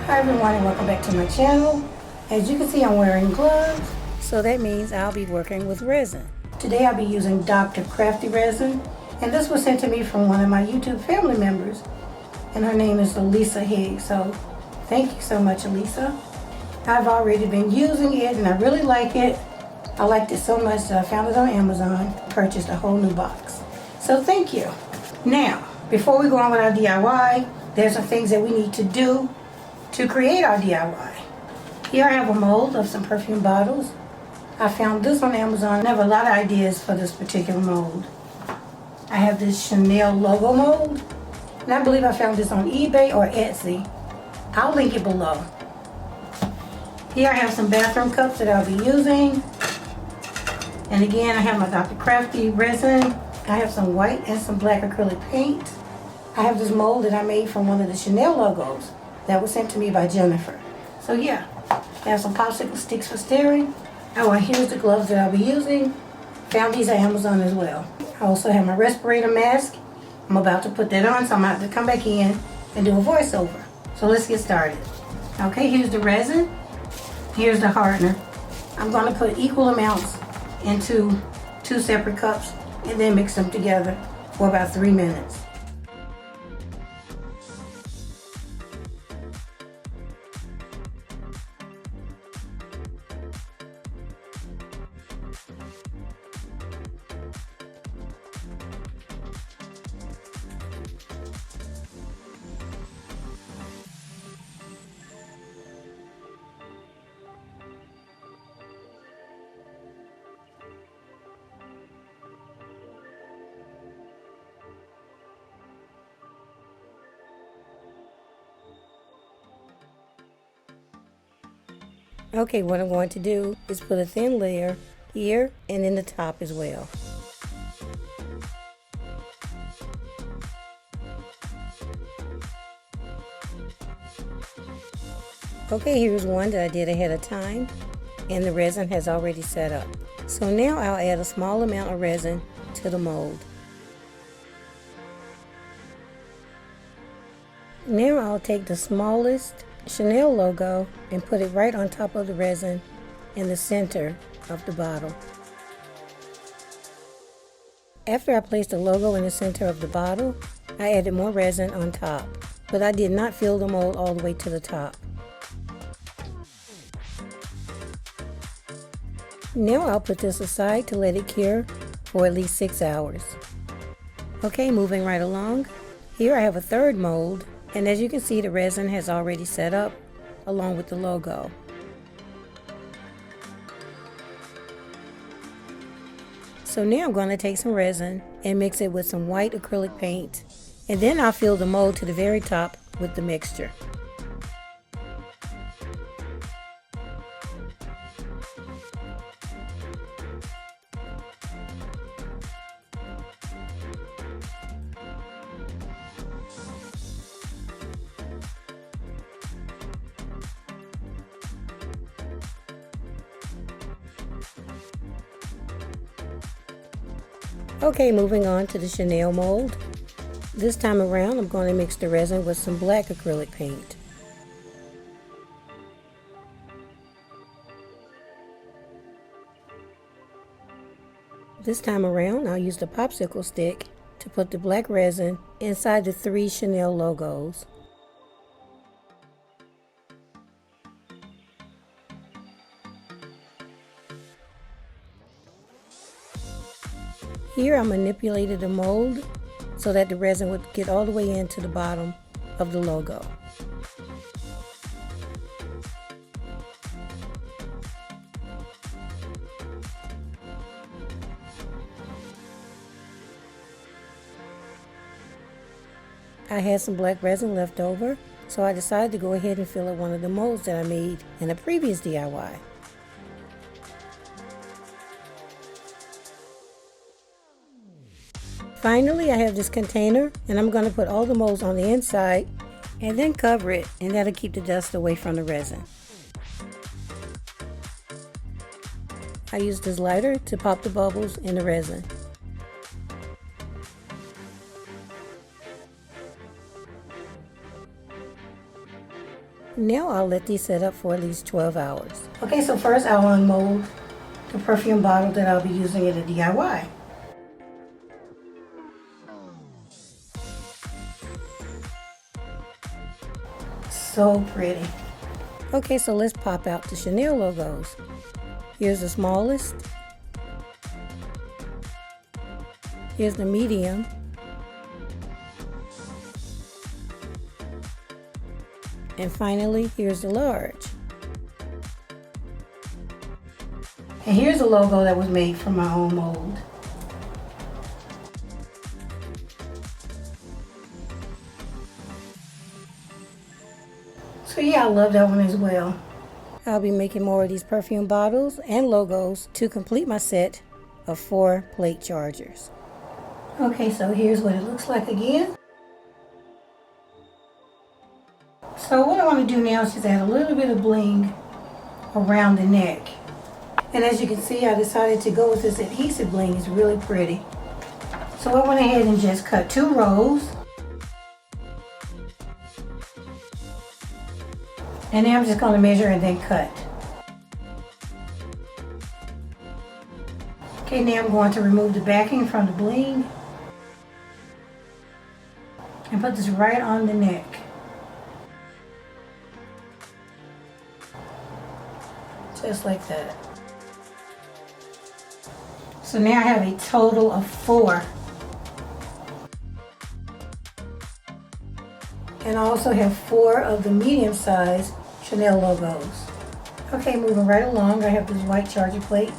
Hi everyone and welcome back to my channel. As you can see, I'm wearing gloves, so that means I'll be working with resin. Today I'll be using Dr. Crafty resin, and this was sent to me from one of my YouTube family members, and her name is Elisa Higgs, so thank you so much, Elisa. I've already been using it and I really like it. I liked it so much that I found it on Amazon, purchased a whole new box. So thank you. Now, before we go on with our DIY, there's some things that we need to do to create our DIY. Here I have a mold of some perfume bottles. I found this on Amazon. I have a lot of ideas for this particular mold. I have this Chanel logo mold, and I believe I found this on eBay or Etsy. I'll link it below. Here I have some bathroom cups that I'll be using. And again, I have my Dr. Crafty resin. I have some white and some black acrylic paint. I have this mold that I made from one of the Chanel logos that was sent to me by Jennifer. So yeah, I have some popsicle sticks for stirring. Oh, and here's the gloves that I'll be using. Found these at Amazon as well. I also have my respirator mask. I'm about to put that on, so I'm about to come back in and do a voiceover. So let's get started. Okay, here's the resin. Here's the hardener. I'm going to put equal amounts into 2 separate cups and then mix them together for about 3 minutes. Okay, what I'm going to do is put a thin layer here and in the top as well. Okay, here's one that I did ahead of time, and the resin has already set up. So now I'll add a small amount of resin to the mold. Now I'll take the smallest Chanel logo and put it right on top of the resin in the center of the bottle. After I placed the logo in the center of the bottle, I added more resin on top, but I did not fill the mold all the way to the top. Now I'll put this aside to let it cure for at least 6 hours. Okay, moving right along. Here I have a third mold, and as you can see, the resin has already set up along with the logo. So now I'm going to take some resin and mix it with some white acrylic paint, and then I'll fill the mold to the very top with the mixture. Okay, moving on to the Chanel mold. This time around, I'm going to mix the resin with some black acrylic paint. This time around, I'll use the popsicle stick to put the black resin inside the 3 Chanel logos. Here I manipulated the mold so that the resin would get all the way into the bottom of the logo. I had some black resin left over, so I decided to go ahead and fill out one of the molds that I made in a previous DIY. Finally, I have this container, and I'm going to put all the molds on the inside and then cover it, and that'll keep the dust away from the resin. I used this lighter to pop the bubbles in the resin. Now I'll let these set up for at least 12 hours. Okay, so first I'll unmold the perfume bottle that I'll be using in the DIY. So pretty. Okay, so let's pop out the Chanel logos. Here's the smallest. Here's the medium. And finally, here's the large. And here's a logo that was made from my own mold. So yeah, I love that one as well. I'll be making more of these perfume bottles and logos to complete my set of 4 plate chargers. Okay, so here's what it looks like again. So what I want to do now is just add a little bit of bling around the neck. And as you can see, I decided to go with this adhesive bling. It's really pretty. So I went ahead and just cut 2 rows. And now I'm just going to measure and then cut. Okay, now I'm going to remove the backing from the bling and put this right on the neck. Just like that. So now I have a total of 4. And I also have 4 of the medium-sized Chanel logos. Okay, moving right along, I have this white charger plate.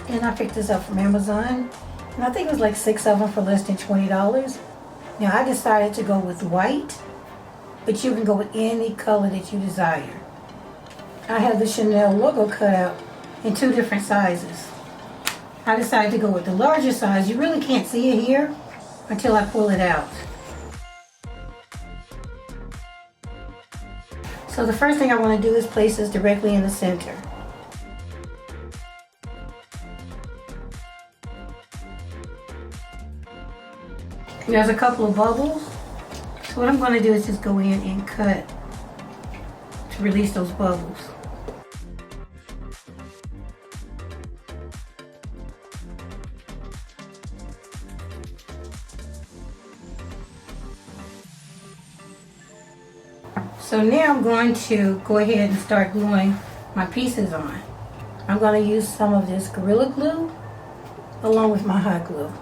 And I picked this up from Amazon. And I think it was like 6 of them for less than $20. Now I decided to go with white, but you can go with any color that you desire. I have the Chanel logo cut out in 2 different sizes. I decided to go with the larger size. You really can't see it here until I pull it out. So the first thing I want to do is place this directly in the center. There's a couple of bubbles. So what I'm going to do is just go in and cut to release those bubbles. So now I'm going to go ahead and start gluing my pieces on. I'm going to use some of this Gorilla Glue along with my hot glue.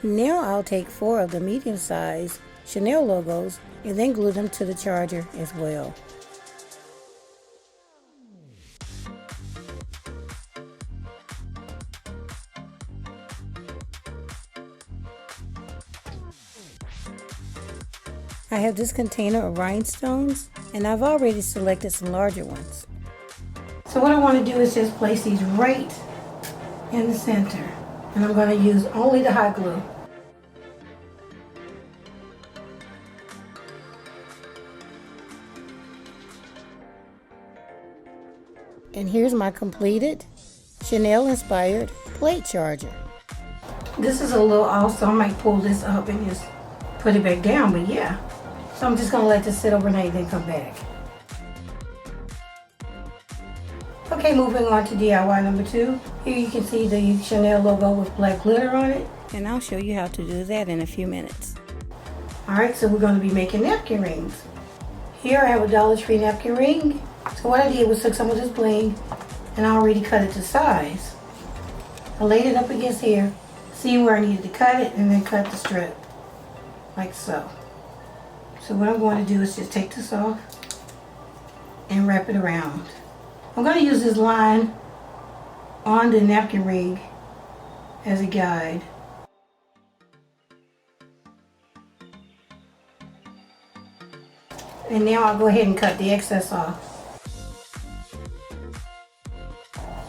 Now I'll take 4 of the medium-sized Chanel logos and then glue them to the charger as well. I have this container of rhinestones and I've already selected some larger ones. So what I want to do is just place these right in the center. And I'm going to use only the hot glue. And here's my completed Chanel-inspired plate charger. This is a little off, so I might pull this up and just put it back down, but yeah. So I'm just going to let this sit overnight and then come back. Okay, moving on to DIY number 2. Here you can see the Chanel logo with black glitter on it. And I'll show you how to do that in a few minutes. Alright, so we're going to be making napkin rings. Here I have a Dollar Tree napkin ring. So what I did was took some of this bling and I already cut it to size. I laid it up against here, see where I needed to cut it, and then cut the strip. Like so. So what I'm going to do is just take this off and wrap it around. I'm going to use this line on the napkin ring as a guide. And now I'll go ahead and cut the excess off.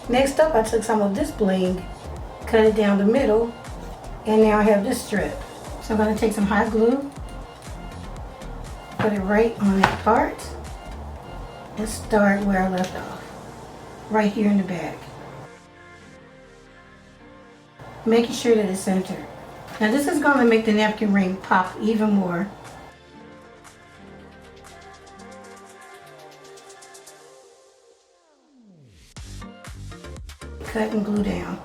Next up, I took some of this bling, cut it down the middle, and now I have this strip. So I'm going to take some hot glue, put it right on that part, and start where I left off, right here in the back. Making sure that it's centered. Now this is going to make the napkin ring pop even more. Cut and glue down.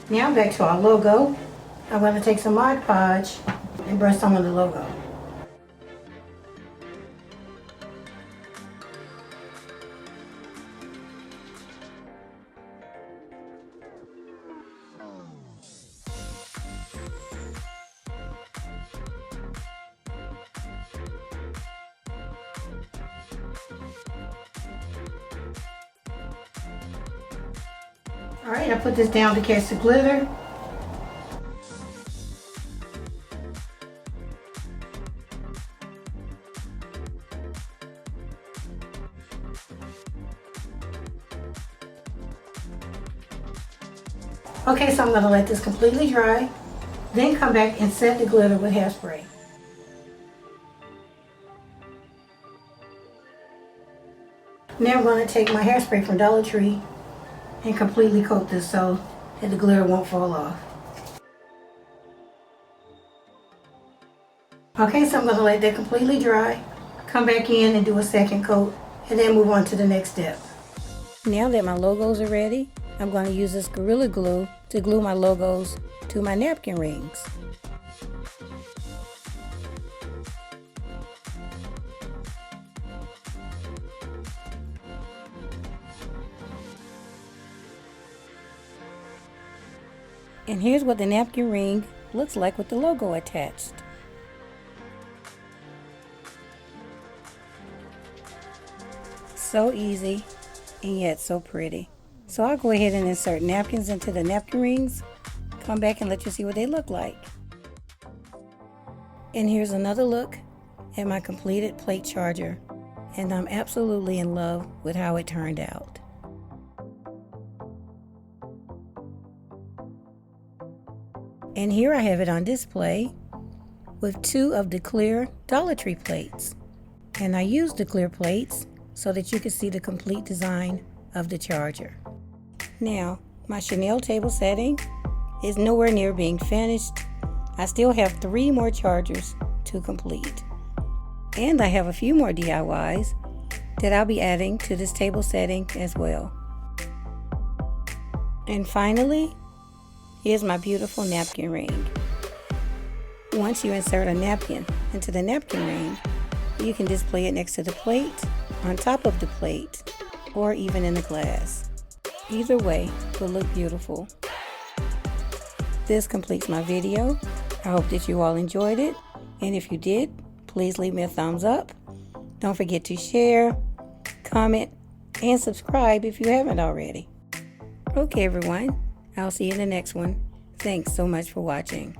Now back to our logo. I'm going to take some Mod Podge and brush some of the logo. Alright, I put this down to catch the glitter. Okay, so I'm going to let this completely dry, then come back and set the glitter with hairspray. Now I'm going to take my hairspray from Dollar Tree and completely coat this so that the glitter won't fall off. Okay, so I'm going to let that completely dry, come back in and do a second coat, and then move on to the next step. Now that my logos are ready, I'm going to use this Gorilla Glue to glue my logos to my napkin rings. And here's what the napkin ring looks like with the logo attached. So easy and yet so pretty. So I'll go ahead and insert napkins into the napkin rings, come back and let you see what they look like. And here's another look at my completed plate charger, and I'm absolutely in love with how it turned out. And here I have it on display with 2 of the clear Dollar Tree plates. And I used the clear plates so that you can see the complete design of the charger. Now, my chenille table setting is nowhere near being finished. I still have 3 more chargers to complete. And I have a few more DIYs that I'll be adding to this table setting as well. And finally, here's my beautiful napkin ring. Once you insert a napkin into the napkin ring, you can display it next to the plate, on top of the plate, or even in the glass. Either way will look beautiful. This completes my video. I hope that you all enjoyed it, and if you did, please leave me a thumbs up. Don't forget to share, comment, and subscribe if you haven't already. Okay everyone, I'll see you in the next one. Thanks so much for watching.